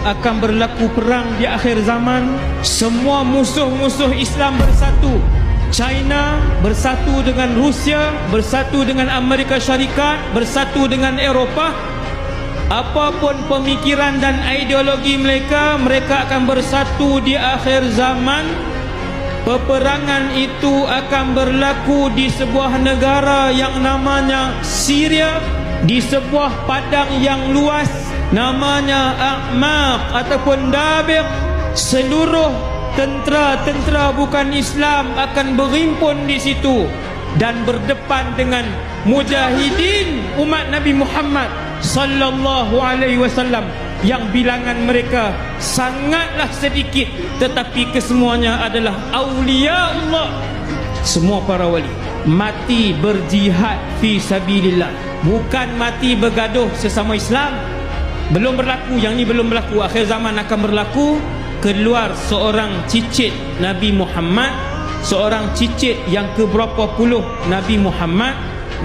akan berlaku perang di akhir zaman. Semua musuh-musuh Islam bersatu. China bersatu dengan Rusia, bersatu dengan Amerika Syarikat, bersatu dengan Eropah. Apapun pemikiran dan ideologi mereka, mereka akan bersatu di akhir zaman. Peperangan itu akan berlaku di sebuah negara yang namanya Syria, di sebuah padang yang luas namanya A'maq ataupun Dabiq. Seluruh tentera-tentera bukan Islam akan berhimpun di situ dan berdepan dengan mujahidin umat Nabi Muhammad sallallahu alaihi wasallam yang bilangan mereka sangatlah sedikit, tetapi kesemuanya adalah aulia Allah. Semua para wali mati berjihad fi sabilillah, bukan mati bergaduh sesama Islam. Belum berlaku, yang ni belum berlaku. Akhir zaman akan berlaku. Keluar seorang cicit Nabi Muhammad, seorang cicit yang keberapa puluh Nabi Muhammad,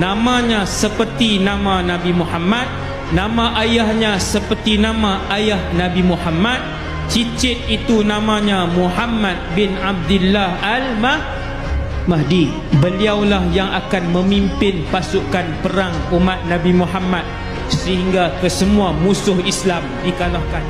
namanya seperti nama Nabi Muhammad, nama ayahnya seperti nama ayah Nabi Muhammad. Cicit itu namanya Muhammad bin Abdullah Al-Mahdi. Beliaulah yang akan memimpin pasukan perang umat Nabi Muhammad sehingga kesemua musuh Islam dikalahkan.